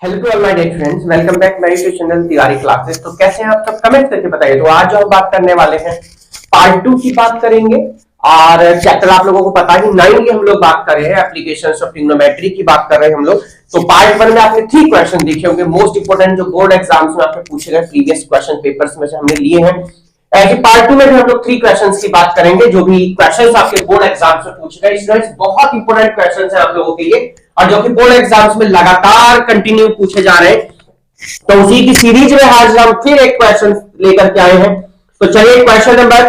Hello to all my dear friends, welcome back my YouTube channel Tiwari classes. तो कैसे हैं आप सब, कमेंट करके बताइए। तो आज जो हम बात करने वाले हैं पार्ट 2 की बात करेंगे और चैप्टर आप लोगों को पता ही 9 की हम लोग बात कर रहे हैं, एप्लीकेशंस ऑफ ट्रिग्नोमेट्री की बात कर रहे हैं हम लोग। तो पार्ट 1 में आपने 3 क्वेश्चन देखे होंगे, मोस्ट इंपोर्टेंट जो बोर्ड एग्जाम्स में आपसे पूछे गए प्रीवियस क्वेश्चन पेपर्स में से हमने लिए हैं। ऐसे पार्ट 2 में भी हम लोग 3 क्वेश्चंस की बात करेंगे जो भी क्वेश्चंस आपके बोर्ड एग्जाम्स में पूछे गए। स्टूडेंट्स बहुत इंपोर्टेंट क्वेश्चंस हैं आप लोगों के लिए और जो कि बोर्ड एग्जाम्स में लगातार कंटिन्यू पूछे जा रहे हैं। तो उसी की सीरीज में आज हम फिर एक क्वेश्चन लेकर के आए हैं। तो चलिए क्वेश्चन नंबर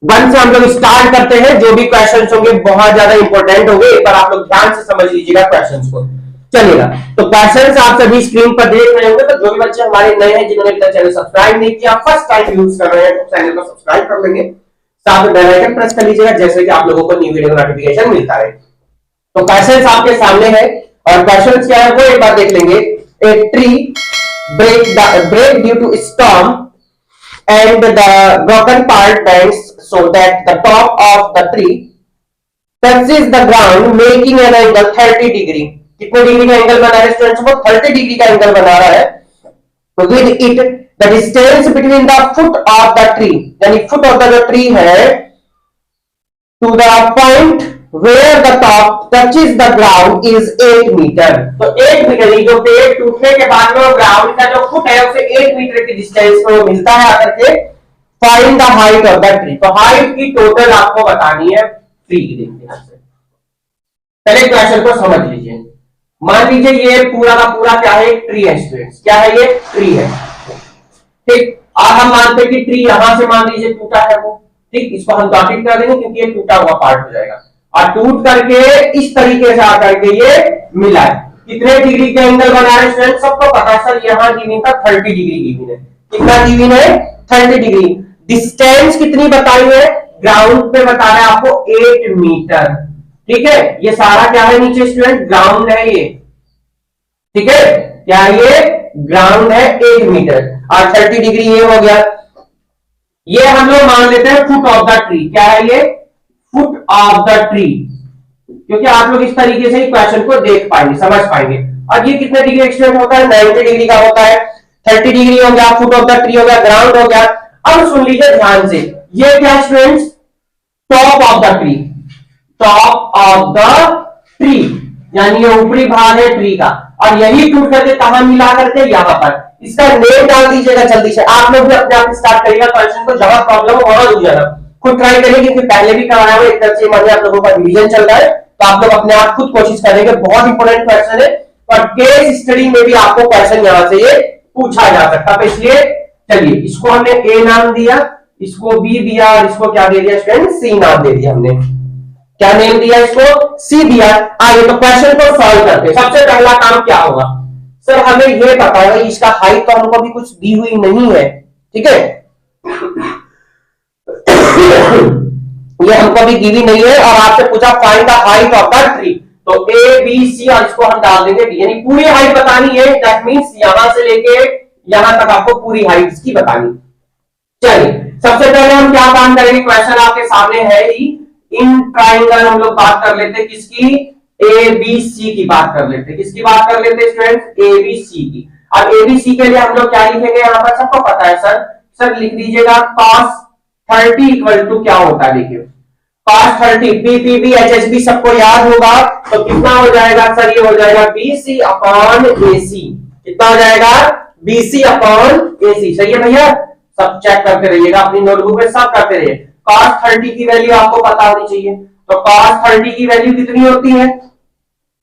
1 से हम लोग स्टार्ट करते हैं। जो भी क्वेश्चंस होंगे बहुत ज्यादा इंपॉर्टेंट होंगे, एक बार आप लोग ध्यान से समझ लीजिएगा क्वेश्चंस को। चलिएगा, तो क्वेश्चंस आप सभी स्क्रीन पर देख रहे होंगे। तो जो भी बच्चे हमारे नए हैं, जिन्होंने अभी तक चैनल सब्सक्राइब नहीं किया, फर्स्ट टाइम यूज कर रहे हैं, तो चैनल को सब्सक्राइब कर लेंगे, साथ में बेल आइकन प्रेस कर लीजिएगा जैसे कि आप लोगों को न्यू वीडियो नोटिफिकेशन मिलता रहे। तो क्वेश्चंस आपके सामने है और क्वेश्चंस क्या है वो एक बार देख लेंगे। A tree break due to storm and the broken part bends so that the top of the tree touches the ground, making an angle 30 degree. कितने डिग्री का एंगल बना है स्टूडेंट्स? वो 30 डिग्री का एंगल बना रहा है। With it the distance between the foot of the tree, यानी फुट ऑफ द जो ट्री है to the point where the top touches the ground is 8 metre. तो 8 मीटर, जो पेड़ टूटने के बाद में ग्राउंड का जो फुट है उसे 8 मीटर की डिस्टेंस में मिलता है आकर के। Find the height of the tree, तो हाइट की टोटल आपको बतानी है ट्री की। देखिए पहले क्वेश्चन को समझ लीजिए। मान लीजिए ये पूरा का पूरा क्या है? ट्री है स्टूडेंट्स। क्या है? ये ट्री है, ठीक। और हम मानते हैं कि ट्री यहां से मान लीजिए टूटा है वो, ठीक। इसको हम डॉटेड कर देंगे क्योंकि ये टूटा हुआ पार्ट हो जाएगा। और टूट करके इस तरीके से आकर के ये मिला है। कितने डिग्री का एंगल बना है स्टूडेंट? सबको पता है सर, यहां गिवन था 30 डिग्री गिवन है। कितना गिवन है? 30 डिग्री। डिस्टेंस कितनी बताई है? ग्राउंड पे बता रहा है आपको 8 मीटर, ठीक है। ये सारा क्या है नीचे स्टूडेंट? ग्राउंड है ये, ठीक है। क्या ये ग्राउंड है? 8 मीटर और 30 डिग्री ये हो गया। ये हम लोग मान लेते हैं फुट ऑफ द ट्री। क्या है ये? फुट ऑफ द ट्री, क्योंकि आप लोग इस तरीके से ही क्वेश्चन को देख पाएंगे, समझ पाएंगे। और ये कितने डिग्री एक्सटेंड होता है? 90 डिग्री का होता है। 30 डिग्री हो गया, फुट ऑफ द ट्री हो गया, ग्राउंड हो गया। अब सुन लीजिए ध्यान से, ये क्या students? Top of the tree. Top of the tree यानी ये ऊपरी भाग है ट्री का, और यही टूट करके कहां मिला करके? यहां पर। इसका नेम डाल दीजिएगा जल्दी से। आप लोग भी अपने आप स्टार्ट करिएगा क्वेश्चन को, जहां प्रॉब्लम हो वहां रुक जाना। खुद ट्राई करिए क्योंकि पहले भी कराया हुआ एक तरह से मानिए आप लोगों का रिवीजन चल रहा है, तो आप लोग अपने आप खुद कोशिश करेंगे। बहुत इंपॉर्टेंट क्वेश्चन है और केस स्टडी में भी आपको क्वेश्चन यहां से ये पूछा जा सकता है। तो इसलिए चलिए, इसको हमने ए नाम दिया, इसको बी दिया और इसको क्या दे दिया स्टूडेंट? सी नाम दे दिया हमने। क्या नेम दिया इसको? सी दिया। आइए तो क्वेश्चन को सॉल्व करते हैं। सबसे पहला काम क्या होगा? सर हमें यह पता है इसका हाइट तो हमको भी कुछ दी हुई नहीं है, ठीक है। ये हमको भी गिवी नहीं है और आपसे पूछा find the height of the tree. तो ए बी सी और इसको हम डाल देंगे डी, यानी पूरी हाइट बतानी है। दैट मींस यहां से लेके यहां तक आपको पूरी हाइट इसकी बतानी। चलिए सबसे पहले हम क्या काम करेंगे? क्वेश्चन आपके सामने है ही। इन ट्राइंगल हम लोग बात कर लेते हैं किसकी? ए बी सी की बात कर लेते हैं। किसकी बात कर लेते हैं स्टूडेंट्स? ए बी सी की। अब ए बी सी के लिए हम लोग क्या लिखेंगे? यहां पर सबको पता है सर लिख दीजिएगा cos 30 इक्वल टू क्या होता है? देखिए cos 30 पीपीबी एचएसबी सबको याद होगा। तो कितना हो जाएगा सर? ये हो जाएगा बीसी अपॉन एसी। कितना हो जाएगा? BC upon AC. सही है भैया? सब चेक करते रहिएगा अपनी नोटबुक में, सब करते रहिए। cos 30 की वैल्यू आपको पता होनी चाहिए। तो cos 30 की वैल्यू कितनी होती है?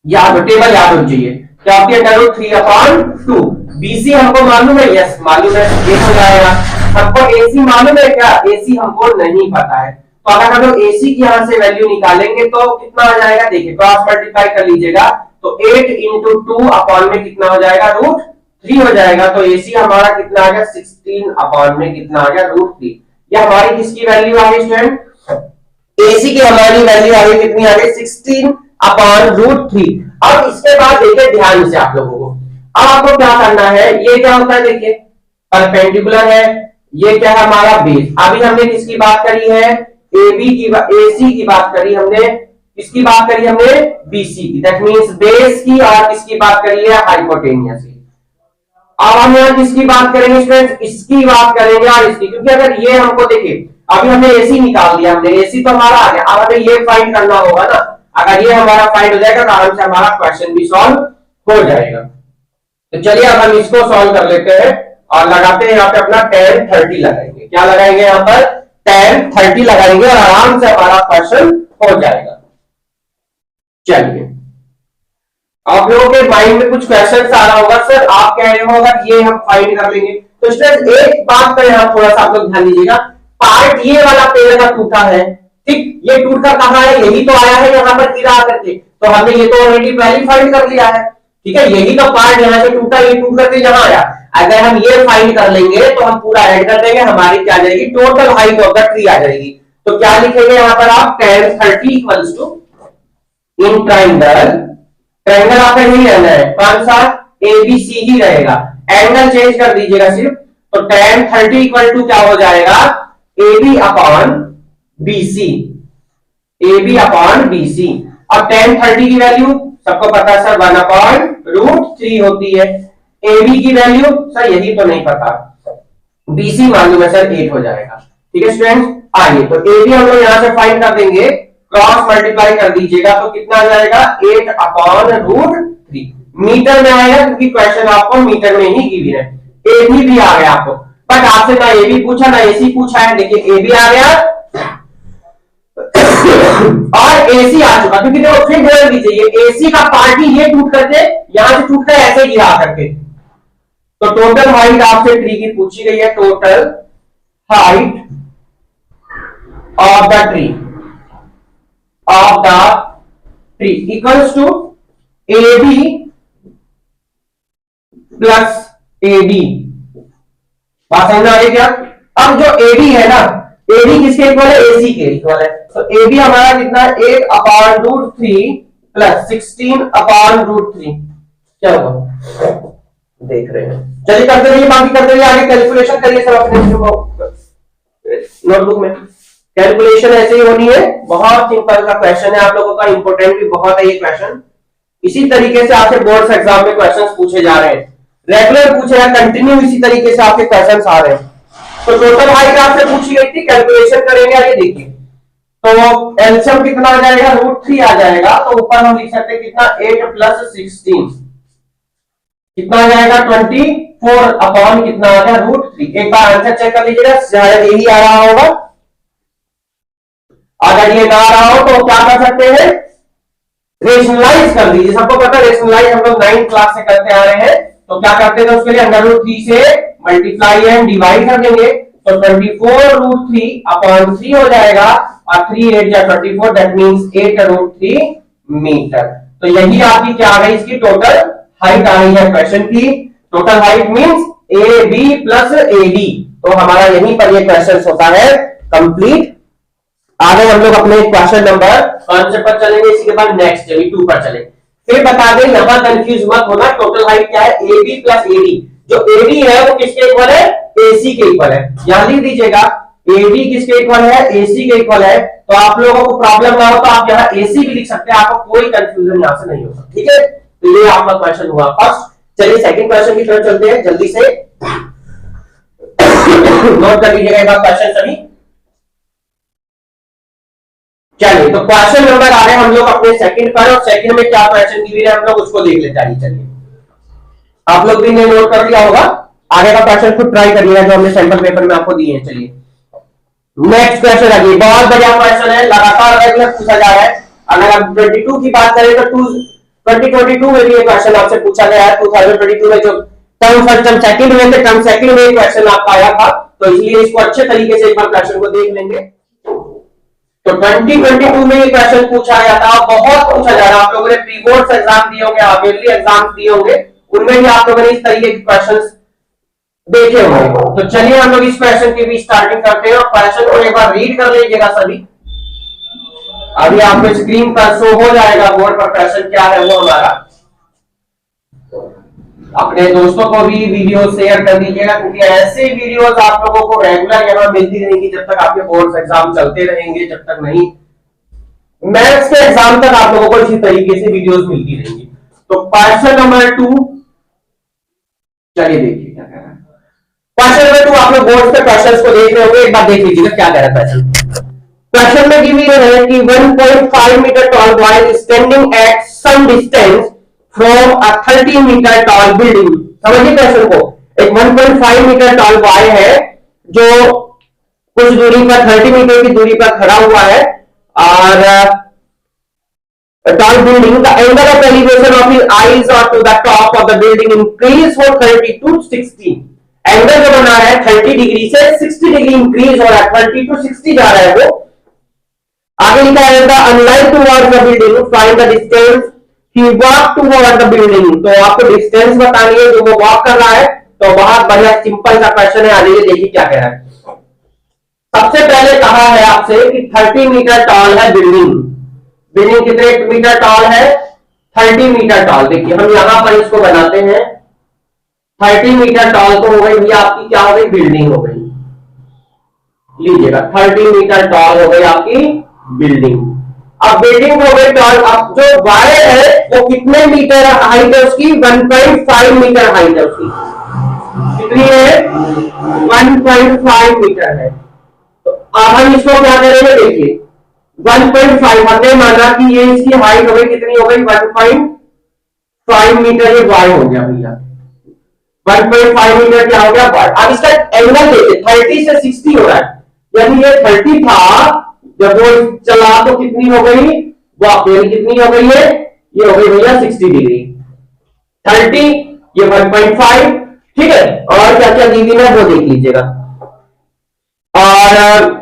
याद हो, टेबल याद होनी चाहिए। क्या होती है? √3/2। बीसी हमको मालूम है, यस मालूम है, ये हो जाएगा। हमको एसी मालूम है क्या? एसी हमको नहीं पता है। तो अगर हम लोग एसी की यहां से वैल्यू निकालेंगे तो कितना हो जाएगा? देखिए क्रॉस मल्टीप्लाई कर लीजिएगा तो 8 × 2 अपॉन में कितना हो जाएगा? √3 हो जाएगा। तो एसी हमारा कितना आ गया? 16 अपॉन में कितना आ गया? √3। ये हमारी किसकी वैल्यू आ गई स्टूडेंट? एसी की हमारी वैल्यू आ गई कितनी आ गई? 16 अपॉन √3। अब इसके बाद देखिए ध्यान से आप लोगों को, अब आपको क्या करना है? ये क्या होता है? देखिए परपेंडिकुलर है, ये क्या है? हमारा बेस। अभी हमने किसकी बात करी है? एबी की, एसी की बात करी हमने किसकी बात करी हमने? बीसी की, दैट मींस बेस की, और किसकी बात करी है? हाइपोटेनियस की। अब हम यहाँ किसकी बात करेंगे स्टूडेंट? इसकी बात करेंगे और इसकी, क्योंकि अगर ये हमको देखिए, अभी हमने एसी निकाल दिया, हमने एसी तो हमारा आ गया, अब हमें ये फाइंड करना होगा ना। अगर ये हमारा फाइंड हो जाएगा तो आराम से हमारा क्वेश्चन भी सॉल्व हो जाएगा। तो चलिए अब हम इसको सॉल्व कर लेते हैं और लगाते हैं यहाँ पे अपना tan 30 लगाएंगे। क्या लगाएंगे यहाँ पर? tan 30 लगाएंगे और आराम से हमारा क्वेश्चन हो जाएगा। चलिए, आप लोगों के माइंड में कुछ क्वेश्चन आ रहा होगा, सर आप कह रहे हो अगर ये हम फाइंड कर लेंगे तो स्टूडेंट एक बात का यहाँ थोड़ा सा आप लोग ध्यान दीजिएगा, पार्ट ये वाला पेड़ का टूटा है, ठीक, ये टूट कर कहां है? यही तो आया है यहाँ पर गिरा करके, तो हमने ये तो ऑलरेडी पहले फाइंड कर लिया है, ठीक है। यही तो पार्ट यहाँ से टूटा, ये टूट करके यहाँ आया। अगर हम ये फाइंड कर लेंगे तो हम पूरा ऐड कर देंगे, हमारी क्या आ जाएगी? Total height of the tree आ जाएगी। तो क्या लिखेंगे यहाँ पर आप? tan 30 equals to, in triangle, triangle आपका यही रहना है, कौन सा? एबीसी ही रहेगा, एंगल चेंज कर दीजिएगा सिर्फ। तो tan 30 इक्वल टू क्या हो जाएगा? AB upon BC, AB upon BC। अब tan 30 की वैल्यू सबको पता है सर, 1 अपॉन √3 होती है। AB की वैल्यू सर यही तो नहीं पता, BC मान लो मैं सर 8 हो जाएगा, ठीक है स्टूडेंट। आइए, तो AB हम लोग यहां से फाइंड कर देंगे, क्रॉस मल्टीप्लाई कर दीजिएगा तो कितना आ जाएगा? 8 अपॉन √3। मीटर में आएगा क्योंकि क्वेश्चन आपको मीटर में ही गिवन है। एबी भी आ गया आपको, बट आपसे ना एबी पूछा ना एसी पूछा है, देखिए एबी आ गया और एसी आ चुका, क्योंकि देखो फिर ध्यान दीजिए, ये एसी का पार्ट ही ये टूट करके यहां से टूट कर ऐसे गिरा करके, तो टोटल हाइट आपसे ट्री की पूछी गई है, total height of the tree, of the tree equals to AB plus AD। बात समझ आ रही क्या? अब जो AD है ना, AD किसके इक्वल है? AC के इक्वल है। तो AB हमारा कितना? 8 अपॉन √3 प्लस 16 अपॉन √3। क्या होगा? देख रहे हैं, चलिए करते रहिए, बाकी करते रहिए, आगे कैलकुलेशन करिए सब अपने नोटबुक में। कैलकुलेशन ऐसे ही होनी है, बहुत सिंपल का क्वेश्चन है, आप लोगों का इंपोर्टेंट भी बहुत है ये क्वेश्चन। इसी तरीके से आपके बोर्ड्स एग्जाम में क्वेश्चंस पूछे जा रहे हैं, रेगुलर पूछे हैं, कंटिन्यू इसी तरीके से आपके क्वेश्चंस आ रहे हैं। तो टोटल हाइट आपसे पूछी गई थी, कैलकुलेशन करेंगे, आगे देखिए। तो एलसीएम कितना आ जाएगा? √3 आ जाएगा, तो ऊपर हम लिख सकते हैं कितना? 8 प्लस 16 कितना आ जाएगा? 24 अपॉन कितना आ गया? √3। एक बार आंसर चेक कर लीजिएगा, शायद यही आ रहा होगा। अगर ये ना आ रहा हो तो क्या कर सकते हैं? रेशनलाइज कर दीजिए। सबको पता है रेशनलाइज हम लोग 9th क्लास से करते आ रहे हैं, तो क्या करते थे उसके लिए? √3 से मल्टीप्लाई एंड डिवाइड कर देंगे, तो 24 √3 अपॉन 3 हो जाएगा, और 3 8 या 24, दैट मींस 8 √3 मीटर। तो यही आपकी क्या आ गई? इसकी टोटल हाइट आ रही है क्वेश्चन की। Total height means AB plus AD। तो हमारा यहीं पर ये क्वेश्चन होता है कंप्लीट। आगे हम लोग अपने क्वेश्चन नंबर कौन से पर चलेंगे? इसके बाद नेक्स्ट चलिए 2 पर चलेंगे। फिर बता दें, यहां कंफ्यूज मत होना, टोटल हाइट क्या है? AB plus AD। जो AD है वो किसके इक्वल है? AC के इक्वल है। यहां लिख दीजिएगा AD किसके इक्वल है? AC के इक्वल है। तो आप लोगों को प्रॉब्लम ना हो तो आप यहाँ AC भी लिख सकते हैं, आपको कोई कंफ्यूजन यहां से नहीं होगा, ठीक है। तो ये आपका क्वेश्चन हुआ फर्स्ट। चलिए सेकंड क्वेश्चन की तरफ चलते हैं, जल्दी से नोट कर लीजिएगा एक बार क्वेश्चन सभी। चलिए, तो क्वेश्चन नंबर आ रहे हम लोग अपने सेकंड पर, और सेकंड में क्या क्वेश्चन दी हुई है हम लोग उसको देख लेते हैं। चलिए, आप लोग भी ने नोट कर लिया होगा, आगे का क्वेश्चन खुद ट्राई करिएगा जो हमने सैंपल पेपर में आपको दिए हैं। चलिए नेक्स्ट क्वेश्चन आ गया, बहुत बढ़िया क्वेश्चन है, लगातार रेगुलर पूछा जा रहा है। अगर हम 22 की बात करें तो 2022 में भी ये क्वेश्चन आपसे पूछा गया है। 2022 में जो टर्म फर्स्ट टर्म सेकंड में थे, टर्म सेकंड में क्वेश्चन आपका आया था, तो इसलिए इसको अच्छे तरीके से एक बार क्वेश्चन को देख लेंगे। तो 2022 में ये क्वेश्चन पूछा गया था, बहुत पूछा जा रहा है। आप लोगों ने प्री बोर्ड्स एग्जाम दिए होंगे, हाफ-ईयरली एग्जाम दिए होंगे, उनमें भी आप लोगों ने इस तरीके के क्वेश्चंस देखे होंगे। तो चलिए हम लोग इस क्वेश्चन की भी स्टार्टिंग करते हैं, और क्वेश्चन को एक बार रीड कर लीजिएगा सभी। अभी आपको स्क्रीन पर शो हो जाएगा बोर्ड पर क्वेश्चन क्या है वो हमारा। अपने दोस्तों को भी वीडियो शेयर कर दीजिएगा, क्योंकि ऐसे वीडियोस आप लोगों को रेगुलर यहाँ मिलती रहेंगी जब तक आपके बोर्ड एग्जाम चलते रहेंगे, जब तक नहीं मैथ्स के एग्जाम तक आप लोगों को इसी तरीके से वीडियोस मिलती रहेंगी। तो क्वेश्चन नंबर 2, चलिए देखिए क्या कह रहा है। क्वेश्चन नंबर 2 आप लोग बोर्ड पे क्वेश्चंस को देख रहे होंगे, एक बार देख लीजिएगा क्या कह रहा है क्वेश्चन। क्वेश्चन में गिवन है कि 1.5 metre tall boy is standing at some distance from a 30 metre tall building. समझिए क्वेश्चन को, एक 1.5 मीटर टॉल बॉय है जो कुछ दूरी पर 30 मीटर की दूरी पर खड़ा हुआ है और tall building, the angle of elevation of his eyes or to the top of the building increase from 30 to 60। Angle जो बना है 30 डिग्री से 60 डिग्री इंक्रीज हो रहा है, 30 to 60 जा रहा है वो। आगे लिखा है the online towards the building find the distance he walk toward the building. तो आपको डिस्टेंस बतानी है जो वो वॉक कर रहा है। तो बहुत बढ़िया सिंपल सा क्वेश्चन है, आगे देखिए क्या कह रहा है। सबसे पहले कहा है आपसे कि 30 मीटर टॉल है बिल्डिंग। बिल्डिंग कितने मीटर टॉल है? 30 मीटर टॉल। देखिए हम यहां पर इसको बनाते हैं 30 मीटर टॉल तो हो गई भैया आपकी क्या हो गई? बिल्डिंग हो गई। लीजिएगा 30 मीटर टॉल हो गई आपकी बिल्डिंग। अब बिल्डिंग हो गई टॉल। अब जो वायर है वो कितने मीटर हाइट है उसकी? 1.5 मीटर हाइट है उसकी। कितनी है? 1.5 मीटर है। तो अब हम इसको क्या करेंगे? देखिए 1.5 हमने माना कि ये इसकी हाइट हो गई, कितनी हो गई? 1.5 मीटर। ये वाई हो गया भैया, 1.5 मीटर क्या हो गया? वाई। अब इसका एंगल देखिए 30 से 60 हो रहा है, यानी ये 30 था जब वो चला तो कितनी हो गई? वॉक कितनी हो गई है? ये हो गई भैया 60 डिग्री। 30 ये 1.5, ठीक है। और क्या क्या दी है वो देख लीजिएगा। और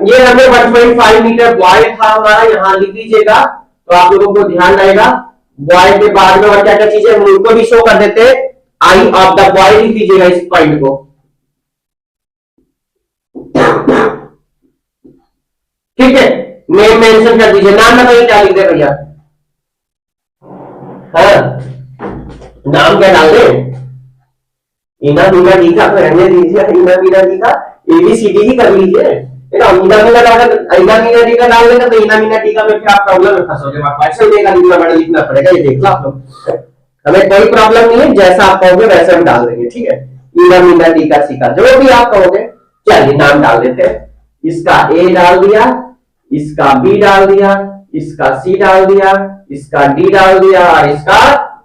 ये हमें 1.5 मीटर बॉय था हमारा, यहां लिख लीजिएगा तो आप लोगों को ध्यान रहेगा। बॉय के बाद में और क्या क्या चीजें हम उनको भी शो कर देते हैं। आई ऑफ द बॉय लिख लीजिएगा इस पॉइंट को, ठीक है। नेम मेंशन कर दीजिए। नाम बताइए क्या लिख दे भैया? हाँ नाम क्या डाल दे? इना मीना डी का तो रहने दीजिए, इना मीना डी का एबीसीडी ही कर लीजिए। इना मीना डी का डाल देगा तो इना मीना डी का में फिर आप प्रॉब्लम में फंसोगे। क्वेश्चन देगा लिखना बड़ा लिखना पड़ेगा, ये देख लो आप लोग। हमें कोई प्रॉब्लम नहीं है, जैसा आप कहोगे वैसे हम डाल देंगे, ठीक है। इना मीना डी का सी का जो भी आप कहोगे। चलिए नाम डाल देते हैं। इसका ए डाल दिया, इसका बी डाल दिया, इसका सी डाल दिया, इसका डी डाल दिया और इसका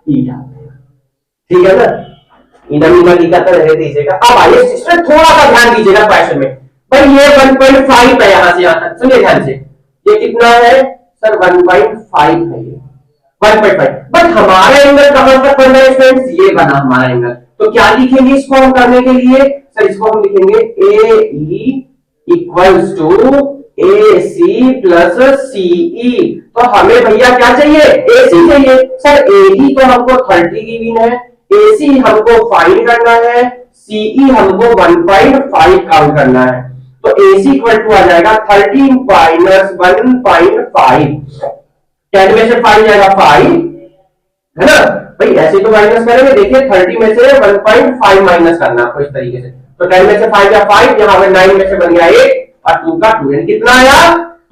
ई डाल दिया, ठीक है ना। इनामीना डी का तो रहने दीजिएगा। अब आइए सिस्टर थोड़ा सा ध्यान दीजिएगा क्वेश्चन में। भाई ये 1.5 है यहां से यहां तक, सुनिए ध्यान से। ये कितना है सर? 1.5 है ये 1.5। बट हमारा एंगल कहां तक बन रहा है फ्रेंड्स? ये बना हमारा एंगल। तो क्या लिखेंगे इसको हम करने के लिए? सर इसको हम लिखेंगे A E equals to A C plus CE. तो हमें भैया क्या चाहिए? ए सी चाहिए। सर ए ई तो हमको 30 की गिवन है, AC हमको फाइंड करना है, CE हमको 1.5 काउंट करना है। तो AC इक्वल टू आ जाएगा 30 माइनस 1.5। 10 में से 5 जाएगा 5, है ना भाई? ऐसे तो माइनस करेंगे। देखिए 30 में से 1.5 माइनस करना आपको इस तरीके से। तो 10 में से 5 या 5, यहाँ पे 9 में से बन गया 1 और 2 का 2, यानी कितना आया?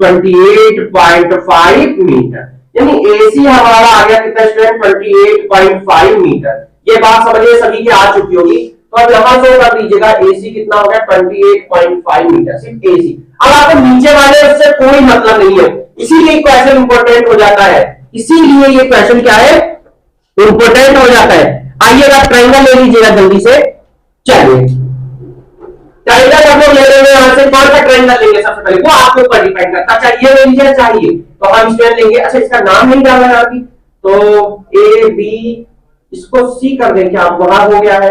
28.5 मीटर। यानी AC हमारा आ गया कितना स्टूडेंट? 28.5 मीटर। ये बात समझिए सभी की आ चुकी होगी। तो अब यहां से कर दीजिएगा AC कितना हो गया? 28.5 मीटर, सिर्फ AC। अब आपको नीचे वाले उससे कोई मतलब नहीं है, इसीलिए क्वेश्चन इंपॉर्टेंट हो जाता है। इसीलिए ये क्वेश्चन क्या है? इंपॉर्टेंट हो जाता है। आइए आप ट्रायंगल ले लीजिएगा जल्दी से। चलिए ट्रायंगल हम लोग ले लेंगे यहां से। कौन सा ट्रायंगल लेंगे सबसे पहले वो आपके ऊपर डिपेंड करता है। चाहिए ले लीजिए, चाहिए तो हम इसमें लेंगे। अच्छा इसका नाम नहीं डाला है अभी, तो ए बी, इसको C कर दें क्या? वहां हो गया है।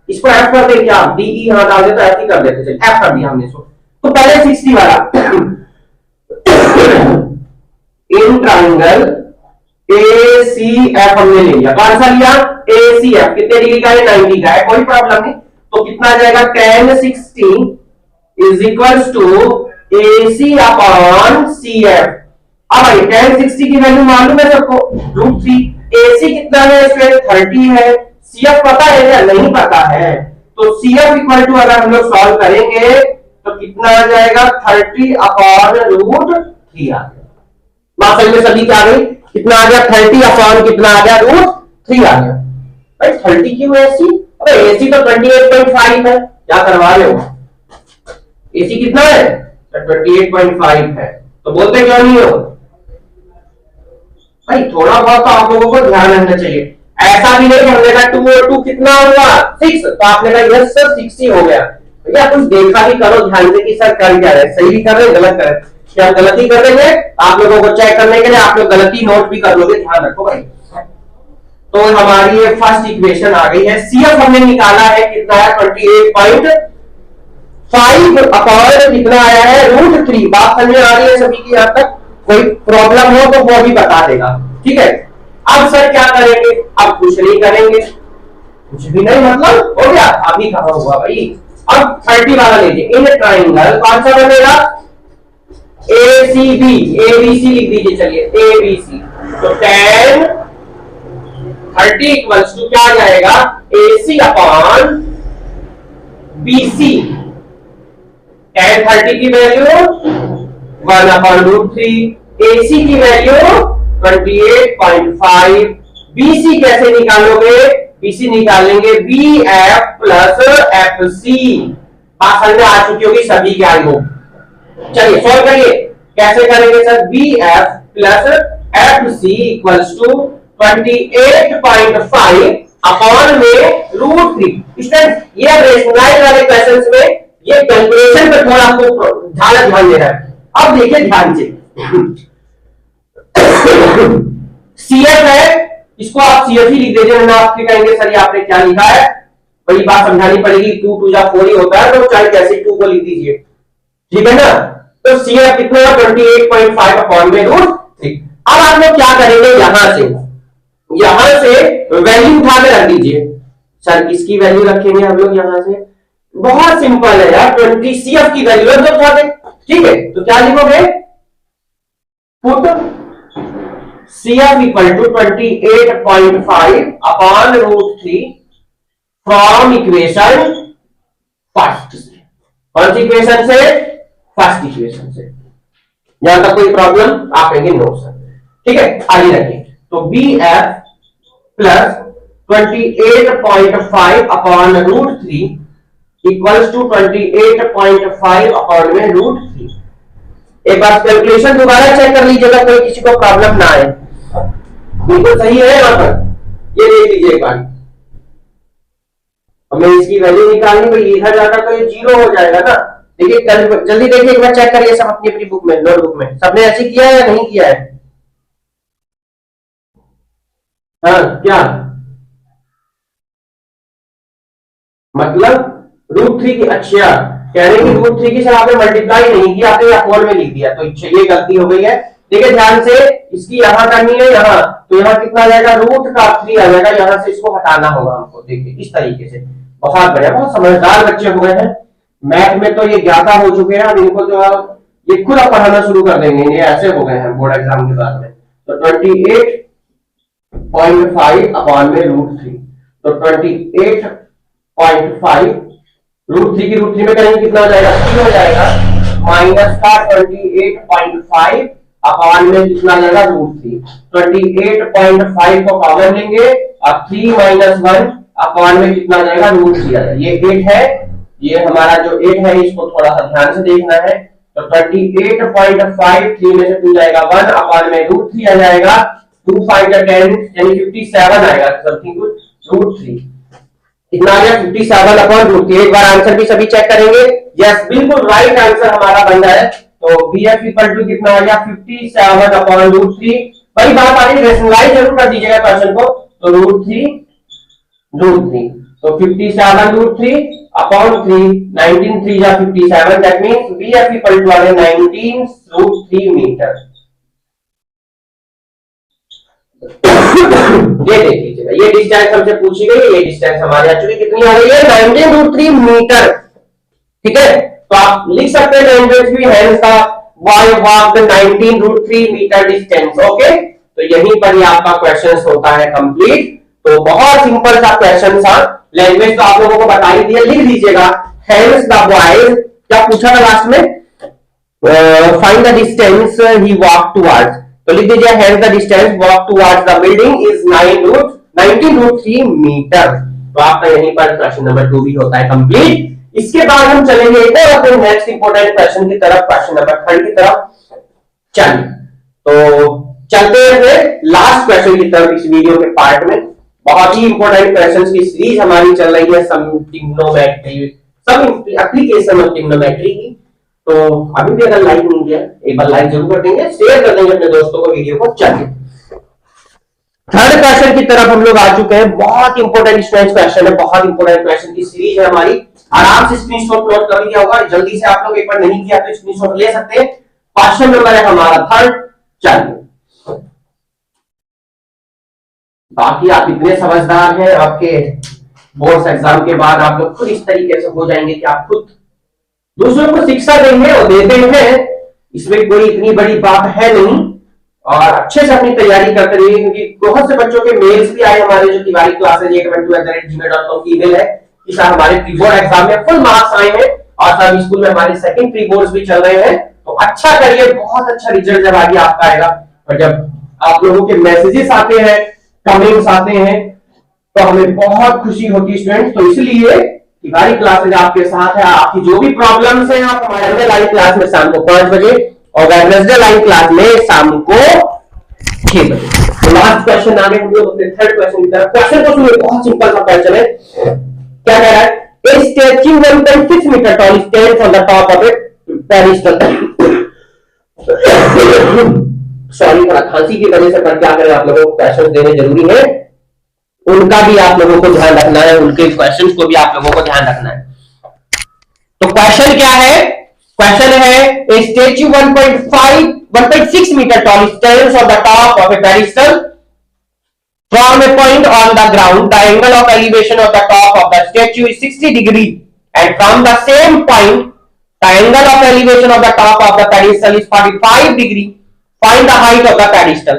इसको F कर दें क्या? D E यहां डाल देते F ही कर देते। चलिए F कर दिया हमने इसको। तो पहले 60 वाला इन ट्रायंगल ACF हमने ले लिया। कौन सा लिया? ACF। कितने डिग्री का है? 90 का है, कोई प्रॉब्लम नहीं। तो कितना आ जाएगा? tan 60 is equals to AC upon CF। अब भाई tan 60 की वैल्यू मालूम है सबको? √3। AC कितना है इसमें? 30 है। CF पता है क्या? नहीं पता है। तो CF इक्वल टू अगर हम लोग सॉल्व करेंगे तो कितना आ जाएगा? 30 अपॉन √3 आ जाएगा। मासल में सभी क्या आ गई, कितना आ गया 30 अपॉन कितना आ गया √3 आ गया। भाई 30 क्यों एसी, अबे एसी तो 28.5 है, क्या करवा रहे हो, एसी कितना है 28.5 है, तो बोलते क्यों नहीं हो भाई, थोड़ा बहुत तो आप लोगों को ध्यान रखना चाहिए। ऐसा भी नहीं कि हमने कहा 2 और 2 कितना हुआ 6, तो आपने कहा यस सर 6 ही हो गया, भैया कुछ देखा भी करो ध्यान से कि सर कर क्या रहे, सही भी कर रहे गलत कर रहे, क्या गलती कर देंगे आप लोगों को चेक करने के लिए आप लोग गलती नोट भी कर लोगे, ध्यान रखो भाई। तो हमारी ये फर्स्ट इक्वेशन आ गई है, सीएफ हमने निकाला है कितना है 28.5 अपॉन कितना आया है √3। बात समझ में आ रही है सभी की, यहां तक कोई प्रॉब्लम हो तो वो भी बता देगा, ठीक है। अब सर क्या करेंगे, अब कुछ नहीं करेंगे, कुछ भी नहीं मतलब हो गया, अभी कहा हुआ भाई। अब 30 वाला लीजिए, इन ट्राइंगल कौन सा बनेगा ACB, ABC लिख दीजिए, चलिए ABC, तो tan 30 इक्वल्स टू क्या आ जाएगा AC अपॉन BC, tan 30 की वैल्यू 1 अपॉन √3, AC की वैल्यू 28.5, BC कैसे निकालोगे, BC निकालेंगे BF प्लस FC, बात समझ में आ चुकी होगी सभी के आई हो। चलिए सॉल्व करिए, कैसे करेंगे sir, BF plus FC equals to 28.5 upon में √3। स्टूडेंट ये रेशनलाइज वाले क्वेश्चंस में ये कैलकुलेशन पे थोड़ा आपको ध्यान देना है। अब देखिए ध्यान से CF है, इसको आप CF ही लिख दीजिए, ना आपके कहेंगे सर ये आपने क्या लिखा है, वही बात समझानी पड़ेगी, 2 2 जा 4 ही होता है, तो चाहे कैसे 2 को लिख दीजिए, ठीक है ना। तो CF कितना है 28.5 अपॉन में √3। अब आप लोग क्या करेंगे, यहां से वैल्यू उठा के रख दीजिए। सर किसकी वैल्यू रखेंगे हम लोग यहां से, बहुत सिंपल है यार, 20 CF की वैल्यू है तो उठा दे, ठीक है। तो क्या लिखोगे, put CF equal to 28.5 upon √3 from equation first से, कौन सी इक्वेशन से, फर्स्ट इक्वेशन से। यहां तक कोई प्रॉब्लम, आप कहेंगे नो सर, ठीक है। आगे रखिए, तो BF plus 28.5 upon √3 equals to 28.5 upon में √3। एक बार कैलकुलेशन दोबारा चेक कर लीजिएगा, कोई किसी को प्रॉब्लम ना आए, बिल्कुल सही है यहां पर, ये देख लीजिए एक बार। हमें इसकी वैल्यू निकालनी भाई, इधर जाकर तो ये 0 हो जाएगा ना। देखिए जल्दी देखिए एक बार चेक करिए सब अपनी अपनी बुक में, नोटबुक में, सबने ऐसे किया है या नहीं किया है, हाँ क्या मतलब √3 की, अच्छा कह रहे कि √3 की सर आपने मल्टीप्लाई नहीं किया, आपने अपॉन में लिख दिया, तो ये गलती हो गई है। देखिए ध्यान से, इसकी यहां करनी है यहां, तो यहां कितना आ जाएगा √3 आ जाएगा, यहां से इसको हटाना होगा हमको, देखिए इस तरीके से। बहुत बढ़िया, बहुत समझदार बच्चे हो गए हैं, मैथ में तो ये ज्ञाता हो चुके हैं, अब इनको जो ये खुद आप पढ़ाना शुरू कर देंगे, ये ऐसे हो गए हैं बोर्ड एग्जाम के बाद में। तो 28.5 अपॉन में √3, तो 28.5 √3 की √3 में करेंगे कितना हो जाएगा, 3 हो जाएगा, माइनस का 28.5 अपॉन में कितना आ जाएगा √3। 28.5 को कॉमन लेंगे और 3 - 1 अपॉन में कितना आ जाएगा √3 आ जाएगा। ये 8 है, ये हमारा जो 8 है इसको थोड़ा सा ध्यान से देखना है। तो 28.5 3 में से 2 जाएगा 1 अपॉन में √3 आ जाएगा, 2 5 10 यानी 57 आएगा, समथिंग कुछ √3 कितना आ गया 57 अपॉन √3। एक बार आंसर भी सभी चेक करेंगे, यस बिल्कुल राइट आंसर हमारा बन रहा है। तो BF इक्वल टू कितना आ गया 57 अपॉन √3। वही बात आ रही, रेशनलाइज जरूर कर दीजिएगा क्वेश्चन को, तो √3 तो 57 √3 अपॉन 3, 19 3 या 57, that means BF equal to आ गया 19 √3 मीटर। ये देख लीजिएगा, ये डिस्टेंस हमसे पूछी गई, ये डिस्टेंस हमारी एक्चुअली कितनी आ रही है 19 √3 मीटर, ठीक है। तो आप लिख सकते हैं हेंस का why walk 19 √3 metre distance, okay. तो यहीं पर ही आपका क्वेश्चन होता है कंप्लीट। तो बहुत सिंपल सा क्वेश्चन था, लैंग्वेज तो आप लोगों को बता ही दिया, लिख दीजिएगा हेंस द बॉयज, क्या पूछा था लास्ट में, find the distance he walk towards, तो लिख दीजिए here the distance walk towards the building is 19√3 metre. तो आपका यहीं पर क्वेश्चन नंबर 2 भी होता है कंप्लीट। इसके बाद हम चलेंगे एक और अपने नेक्स्ट इंपॉर्टेंट क्वेश्चन की तरफ, क्वेश्चन नंबर 3 की तरफ। चलिए तो चलते हैं लास्ट क्वेश्चन की तरफ इस वीडियो के पार्ट में। बहुत ही इंपॉर्टेंट क्वेश्चंस की सीरीज हमारी चल रही है सम ट्रिग्नोमेट्री, सब एप्लीकेशन ऑफ ट्रिग्नोमेट्री की। तो अभी भी अगर लाइक नहीं किया एक बार लाइक जरूर कर देंगे, शेयर कर देंगे अपने दोस्तों को वीडियो को। चलिए थर्ड क्वेश्चन की तरफ हम लोग आ चुके हैं। बहुत इंपॉर्टेंट स्टूडेंट्स क्वेश्चन है, बहुत इंपॉर्टेंट क्वेश्चन की सीरीज है हमारी। आराम से स्क्रीनशॉट नोट कर लिया होगा, जल्दी से आप लोग एक बार नहीं किया तो स्क्रीनशॉट ले सकते हैं। क्वेश्चन नंबर है हमारा थर्ड। चलिए बाकी आप इतने समझदार हैं, आपके बोर्ड्स एग्जाम के बाद आप लोग खुद इस तरीके से हो जाएंगे कि आप खुद दूसरों को शिक्षा देंगे और देते हैं। इसमें कोई इतनी बड़ी बात है नहीं, और अच्छे से अपनी तैयारी करते रहिए, क्योंकि बहुत से बच्चों के मेल्स भी आए हमारे जो तिवारी क्लासेज 112@gmail.com की ईमेल है कि सर हमारे प्री बोर्ड एग्जाम में फुल मार्क्स आए हैं और सब स्कूल में हमारे सेकंड प्री बोर्ड्स भी चल रहे हैं। तो अच्छा करिए, बहुत अच्छा रिजल्ट जब आगे आपका आएगा। और जब आप लोगों के मैसेजेस आते हैं, कमेंट्स आते हैं, तो हमें बहुत खुशी होती है स्टूडेंट्स। तो इसलिए तिवारी क्लासेज आपके साथ है। आपकी जो भी प्रॉब्लम्स हैं आप हमारे लाइव क्लास में शाम को 5 बजे और वेडनेसडे लाइव क्लास में शाम को 6 बजे। तो लास्ट क्वेश्चन आ गए हम लोग अपने थर्ड क्वेश्चन की तरफ। क्वेश्चन को सुनिए, बहुत सिंपल सा क्वेश्चन है। क्या कह रहा है? A statue 1.6 metre tall stands on the top of a pedestal। Sorry, थोड़ा खांसी की वजह से, पर क्या करें, आप लोगों को क्वेश्चन देने जरूरी है, उनका भी आप लोगों को ध्यान रखना है, उनके क्वेश्चंस को भी आप लोगों को ध्यान रखना है। तो क्वेश्चन क्या है? क्वेश्चन है a statue 1.6 metre tall stands on the top of a pedestal from a point on the ground. The angle of elevation of the top of the statue is 60 degree and from the same point the angle of elevation of the top of the pedestal is 45 degree. Find the height of the pedestal.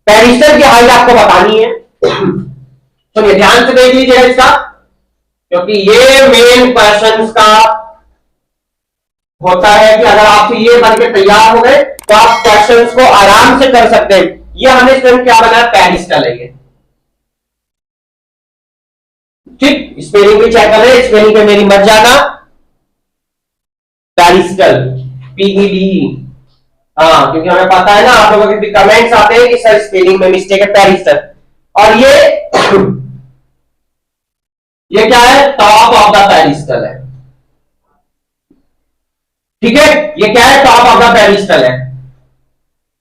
pedestal की height आपको बतानी है। तो ये ध्यान से देख लीजिए इसका, क्योंकि ये मेन क्वेश्चंस का होता है कि अगर आप ये बन के तैयार हो गए तो आप क्वेश्चंस को आराम से कर सकते हैं। ये हमें स्टूडेंट क्या बना? पेडिस्टल है ये, ठीक। स्पेलिंग भी चेक कर रहे हैं, स्पेलिंग पे मेरी मत जाना। पेडिस्टल, PEDE, हाँ, क्योंकि हमें पता है ना, आप लोगों के कमेंट्स आते हैं कि सर स्पेलिंग में मिस्टेक है, पेडिस्टल। और ये क्या है? टॉप ऑफ द पेडिस्टल है, ठीक है। ये क्या है? टॉप ऑफ द पेडिस्टल है।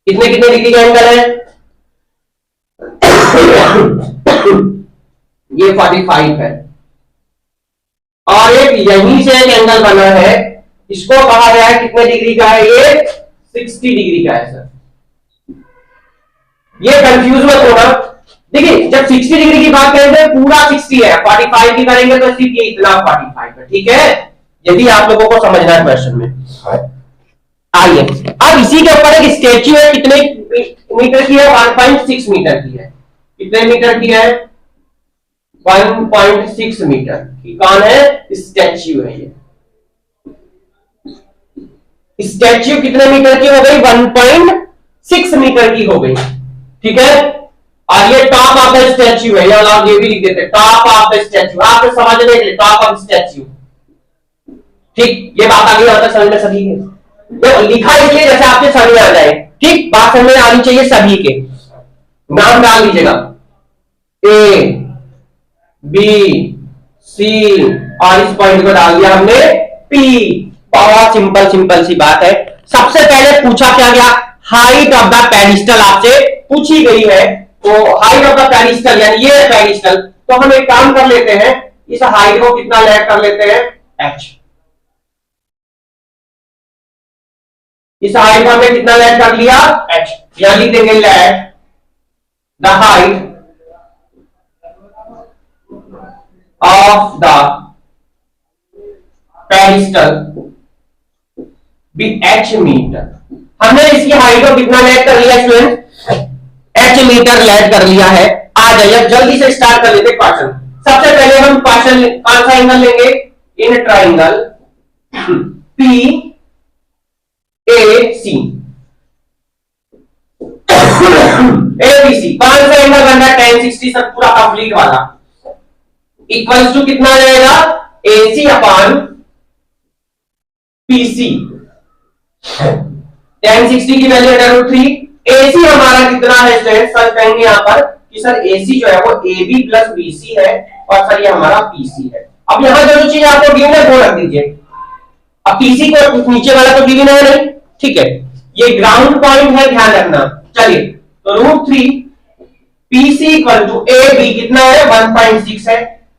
कितने कितने डिग्री का एंगल है? ये 45 है। और एक यहीं से एक एंगल बना है, इसको कहा गया है कितने डिग्री का है? ये 60 डिग्री का है सर। ये कंफ्यूज मत होना। देखिए, जब 60 डिग्री की बात करेंगे पूरा 60 है, 45 की करेंगे तो सिर्फ ये इतना 45 है, ठीक है। यदि आप लोगों को समझना है क्वेश्चन में। आइए अब इसी के ऊपर एक स्टैच्यू है, कितने मीटर की है? 1.6 मीटर की है। कितने मीटर की है? 1.6 मीटर की। कौन है? स्टैच्यू है ये। स्टैच्यू कितने मीटर की हो गई? 1.6 मीटर की हो गई, ठीक है। और ये टॉप ऑफ द स्टैच्यू है, ये भी लिख देते हैं, टॉप ऑफ द स्टैच्यू, आपको समझने के लिए, टॉप ऑफ स्टैच्यू, ठीक। ये बात आगे आता समझ में सभी के, तो लिखा इसलिए जैसे आपके समझ में आ जाए, ठीक। बात समझ में आनी चाहिए सभी के। नाम डाल लीजिएगा, A, B, C, और इस पॉइंट को डाल दिया हमने P। बहुत सिंपल सी बात है। सबसे पहले पूछा क्या गया? हाइट ऑफ द पेडिस्टल आपसे पूछी गई है। तो हाइट ऑफ द पेडिस्टल यानी ये पेडिस्टल, तो हम एक काम कर लेते हैं, इस हाइट को कितना लेट कर लेते हैं? h। इस हाइट को हमने कितना लेट कर लिया? h। यहां लिख देंगे let the height of the pedestal be h metre. हमने इसकी हाइट को कितना लेट कर लिया स्टूडेंट? h मीटर लेट कर लिया है। आ जाइए जल्दी से स्टार्ट कर लेते क्वेश्चन। सबसे पहले हम क्वेश्चन कौन सा एंगल लेंगे? In triangle PAC। एबीसी कौन सा एंगल बन रहा है, tan 60 सर पूरा कंप्लीट वाला, इक्वल्स टू कितना आ जाएगा, AC अपॉन PC। tan 60 की वैल्यू √3, AC हमारा कितना है स्टूडेंट, सर कहेंगे यहां पर कि सर AC जो है वो AB प्लस BC है और सर ये हमारा PC है। अब यहां जो चीज आपको गिवन है वो रख दीजिए, अब PC को नीचे वाला तो गिवन है नहीं, ठीक है, ये ग्राउंड पॉइंट है, ध्यान रखना। चलिए तो √3 PC इक्वल टू AB कितना है 1.6 है।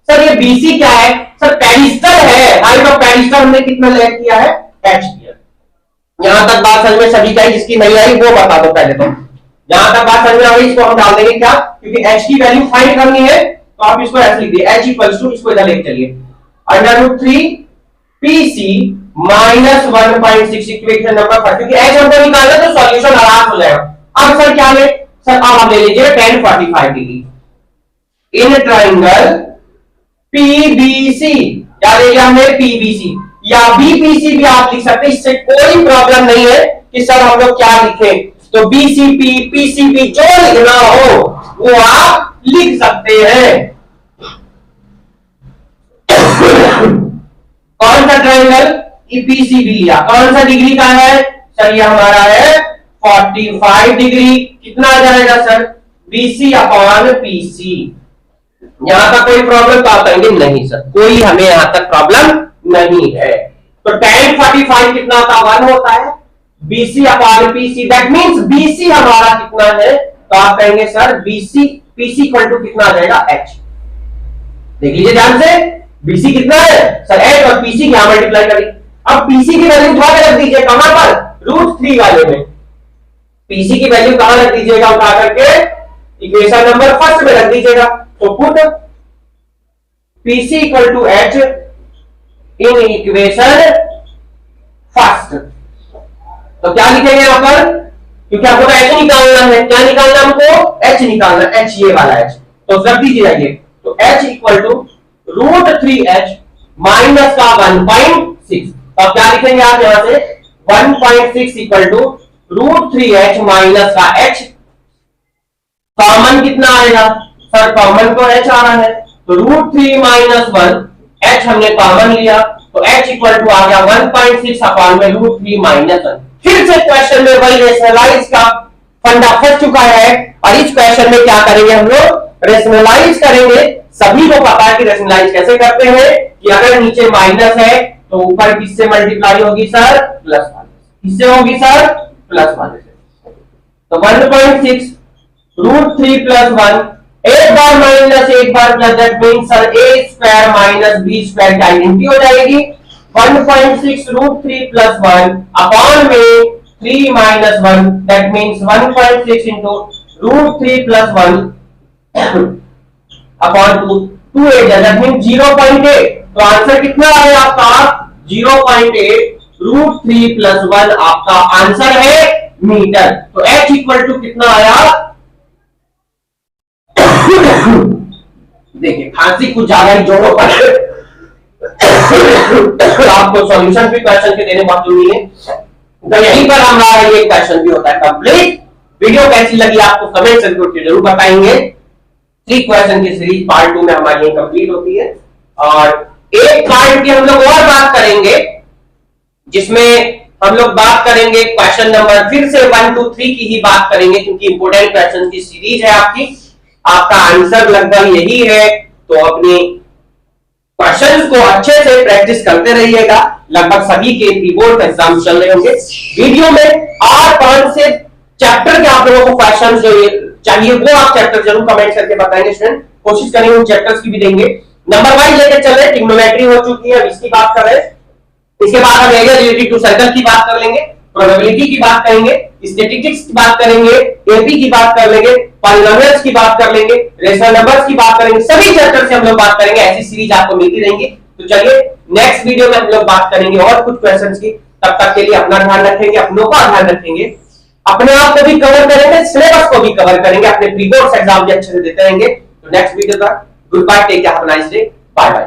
सर ये BC क्या है, सर पेरिस्टल है, हाइट ऑफ पेरिस्टल हमने कितना ले किया है, h किया। यहां तक बात समझ में सभी का है, जिसकी नहीं आई वो बता दो पहले। तो जहां तक बात समझ में आ गई इसको हम डाल देंगे क्या, क्योंकि h की वैल्यू फाइंड करनी है तो आप इसको ऐसे लिख दिए, h इक्वल्स टू, इसको इधर लेके चलिए, √3 PC माइनस 1.6 इक्वेशन नंबर 5, क्योंकि h हमको निकालना है तो सॉल्यूशन आराम हो जाएगा। अब सर क्या ले, सर अब हम ले लीजिए tan 45 degree in triangle PBC, क्या ले लिया हमने PBC, या BPC भी आप लिख सकते हैं, इससे कोई प्रॉब्लम नहीं है कि सर हम लोग क्या लिखें, तो BCP PCB जो लिखना हो वो आप लिख सकते हैं। कौन सा ट्राइंगल, PCB लिया, कौन सा डिग्री का है, सर ये हमारा है 45 डिग्री, कितना आ जाएगा सर, BC अपॉन PC। यहां तक कोई प्रॉब्लम तो आप कहेंगे नहीं सर, कोई हमें यहां तक प्रॉब्लम नहीं है। तो tan 45 कितना होता है, 1 होता है, BC upon PC, that means BC हमारा कितना है, तो आप कहेंगे sir BC PC equal to कितना आ जाएगा, h। देख लीजिए ध्यान से, BC कितना है सर h और PC क्या मल्टीप्लाई करिए। अब PC की वैल्यू उठा के रख दीजिए, कहां पर, √3 वाले में, PC की वैल्यू कहां रख दीजिएगा, उठा करके इक्वेशन नंबर फर्स्ट में रख दीजिएगा। तो put PC equal to h in equation first, तो क्या लिखेंगे यहां पर, क्योंकि आपको तो h निकालना है, क्या निकालना हमको, h निकालना, h ये वाला h, तो रख दीजिए जाइए, तो h equal to √3h minus का 1.6, तो क्या लिखेंगे आप यहां से 1.6 इक्वल टू √3h माइनस का h, कॉमन कितना आएगा सर, कॉमन तो h आ रहा है, तो √3 माइनस 1, h हमने कॉमन लिया तो h इक्वल टू आ गया 1.6 अपॉन में √3 माइनस 1। फिर से क्वेश्चन में वही रेशनलाइज का फंडा फंस चुका है, और इस क्वेश्चन में क्या करेंगे हम लोग, रेशनलाइज करेंगे। सभी को पता है कि रेशनलाइज कैसे करते हैं, कि अगर नीचे माइनस है तो ऊपर किससे मल्टीप्लाई होगी सर, प्लस वाले से, किससे होगी सर, प्लस वाले से। तो 1.6 √3 प्लस 1, एक बार माइनस एक बार plus, that means sir a square minus b square की आइडेंटिटी हो जाएगी। 1.6 √3 प्लस 1 अपॉन में 3 minus 1, that means 1.6 into √3 plus 1 upon 2 that means 0.8, तो आंसर कितना आया आपका 0.8, √3 प्लस 1 आपका आंसर है मीटर। तो h इक्वल टू कितना आया, देखिए खांसी कुछ ज्यादा ही जोड़ों पर आपको सॉल्यूशन भी क्वेश्चन के देने बहुत जरूरी है, तो यहीं पर हमारा ये क्वेश्चन भी होता है कंप्लीट। वीडियो कैसी लगी आपको कमेंट करके जरूर बताएंगे। 3 क्वेश्चन की सीरीज पार्ट 2 में हमारी ये कंप्लीट होती है, और एक पार्ट की हम लोग और बात करेंगे जिसमें हम लोग बात करेंगे क्वेश्चन नंबर फिर से 1 2 3 की ही बात करेंगे, क्योंकि इंपोर्टेंट क्वेश्चन की सीरीज है आपकी, आपका आंसर लगभग यही है। तो अपनी क्वेश्चंस को अच्छे से प्रैक्टिस करते रहिएगा, लगभग सभी के प्री बोर्ड एग्जाम चल रहे होंगे। वीडियो में और 5 से चैप्टर के आप लोगों को क्वेश्चन जो चाहिए वो आप चैप्टर जरूर कमेंट करके बताएंगे स्टूडेंट, कोशिश करेंगे उन चैप्टर्स की भी देंगे। नंबर वाइज लेकर चल रहे हैं, ट्रिग्नोमेट्री हो चुकी है, अब इसकी बात कर रहे हैं, इसके बाद हम एरिया रिलेटेड टू सर्कल की बात कर लेंगे, प्रोबेबिलिटी की बात करेंगे, स्टैटिस्टिक्स की बात करेंगे, एपी की बात कर लेंगे, पॉलिनोमियल्स की बात कर लेंगे, रेशनल नंबर्स की बात करेंगे, सभी चैप्टर से हम लोग बात करेंगे। ऐसी सीरीज आपको मिलती रहेंगी। तो चलिए नेक्स्ट वीडियो में हम लोग बात करेंगे और कुछ क्वेश्चंस की। तब तक के लिए अपना ध्यान रखेंगे, अपनों का ध्यान रखेंगे, अपने आप को भी कवर करेंगे, सिलेबस को भी कवर करेंगे, अपने प्री बोर्ड्स एग्जाम भी अच्छे से देते रहेंगे। तो नेक्स्ट वीडियो तक good bye, take care, have a nice day, bye bye.